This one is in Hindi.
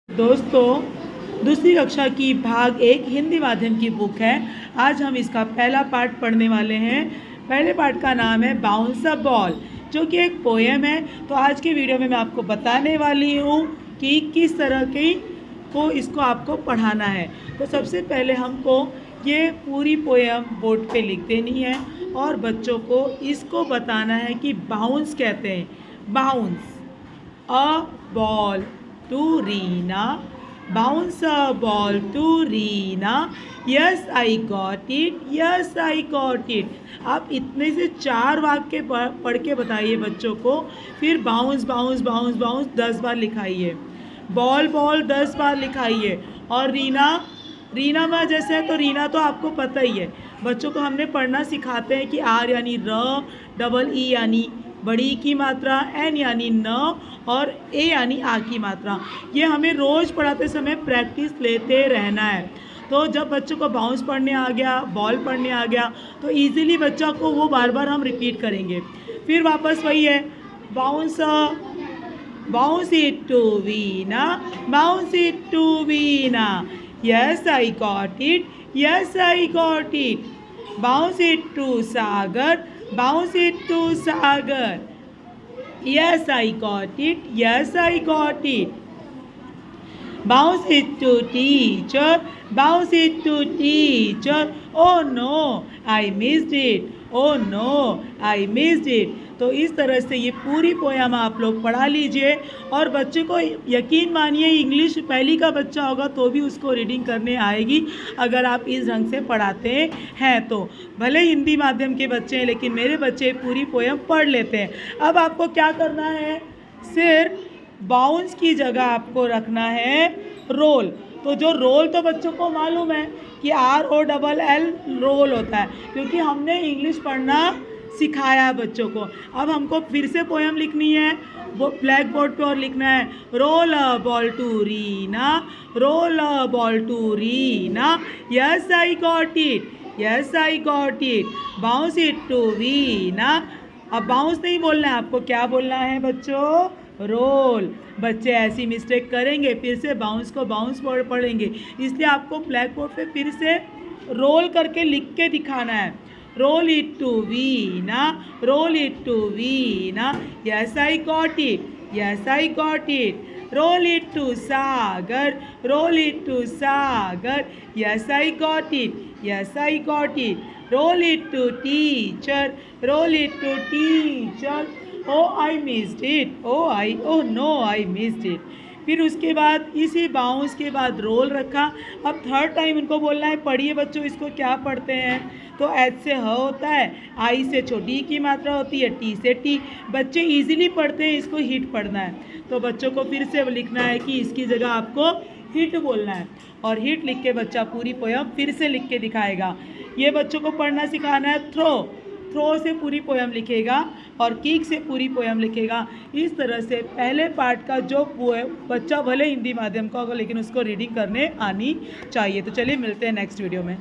दोस्तों, दूसरी कक्षा की भाग 1 हिंदी माध्यम की बुक है। आज हम इसका पहला पार्ट पढ़ने वाले हैं। पहले पार्ट का नाम है बाउंस अ बॉल, जो कि एक पोएम है। तो आज के वीडियो में मैं आपको बताने वाली हूँ कि किस तरह की को इसको आपको पढ़ाना है। तो सबसे पहले हमको ये पूरी पोएम बोर्ड पे लिख देनी है और बच्चों को इसको बताना है कि बाउंस कहते हैं। Bounce a ball to Reena, bounce a ball to Reena, yes I got it, yes I got it। आप इतने से 4 वाक्य पढ़ के बताइए बच्चों को। फिर बाउंस बाउंस बाउंस बाउंस 10 बार लिखाइए, बॉल बॉल 10 बार लिखाइए। और रीना, रीना में जैसे है तो रीना तो आपको पता ही है। बच्चों को हमने पढ़ना सिखाते हैं कि आर यानी र, डबल ई यानी बड़ी की मात्रा, एन यानी न, और ए यानी आ की मात्रा। ये हमें रोज़ पढ़ाते समय प्रैक्टिस लेते रहना है। तो जब बच्चों को बाउंस पढ़ने आ गया, बॉल पढ़ने आ गया, तो इजीली बच्चा को वो बार बार हम रिपीट करेंगे। फिर वापस वही है, bounce bounce it to Veena, bounce it to Veena, yes I got it, yes I got it. Bounce it to Sagar, bounce it to Sagar, yes I got it, yes I got it। Bounce it to teacher, bounce it to teacher, oh no I missed it, oh no I missed it। तो इस तरह से ये पूरी पोयम आप लोग पढ़ा लीजिए। और बच्चे को यकीन मानिए, इंग्लिश पहली का बच्चा होगा तो भी उसको रीडिंग करने आएगी अगर आप इस ढंग से पढ़ाते हैं तो। भले हिंदी माध्यम के बच्चे हैं लेकिन मेरे बच्चे पूरी पोयम पढ़ लेते हैं। अब आपको क्या करना है, सिर्फ बाउंस की जगह आपको रखना है रोल। तो जो रोल तो बच्चों को मालूम है कि ROLL रोल होता है, क्योंकि हमने इंग्लिश पढ़ना सिखाया बच्चों को। अब हमको फिर से पोएम लिखनी है वो ब्लैक बोर्ड पे, और लिखना है roll a ball to Reena, roll a ball to Reena, yes I got it, yes I got it, bounce it to Veena. अब बाउंस नहीं बोलना है आपको, क्या बोलना है बच्चों, रोल। बच्चे ऐसी मिस्टेक करेंगे, फिर से बाउंस को बाउंस पढ़ेंगे, इसलिए आपको ब्लैक बोर्ड पे फिर से रोल करके लिख के दिखाना है। Roll it to Veena, roll it to Veena, yes I got it, yes I got it. Roll it to Sagar, roll it to Sagar, yes I got it, yes I got it. Roll it to teacher, roll it to teacher, oh I missed it, oh no I missed it. फिर उसके बाद इसी बाउंस के बाद रोल रखा। अब थर्ड टाइम उनको बोलना है, पढ़िए बच्चों इसको क्या पढ़ते हैं। तो एच से ह होता है, आई से छोटी की मात्रा होती है, टी से टी। बच्चे इजीली पढ़ते हैं, इसको हिट पढ़ना है। तो बच्चों को फिर से लिखना है कि इसकी जगह आपको हिट बोलना है, और हिट लिख के बच्चा पूरी पोयम फिर से लिख के दिखाएगा। ये बच्चों को पढ़ना सिखाना है थ्रो, थ्रो से पूरी पोयम लिखेगा और किक से पूरी पोयम लिखेगा। इस तरह से पहले पार्ट का जो बच्चा भले हिंदी माध्यम का होगा लेकिन उसको रीडिंग करने आनी चाहिए। तो चलिए मिलते हैं नेक्स्ट वीडियो में।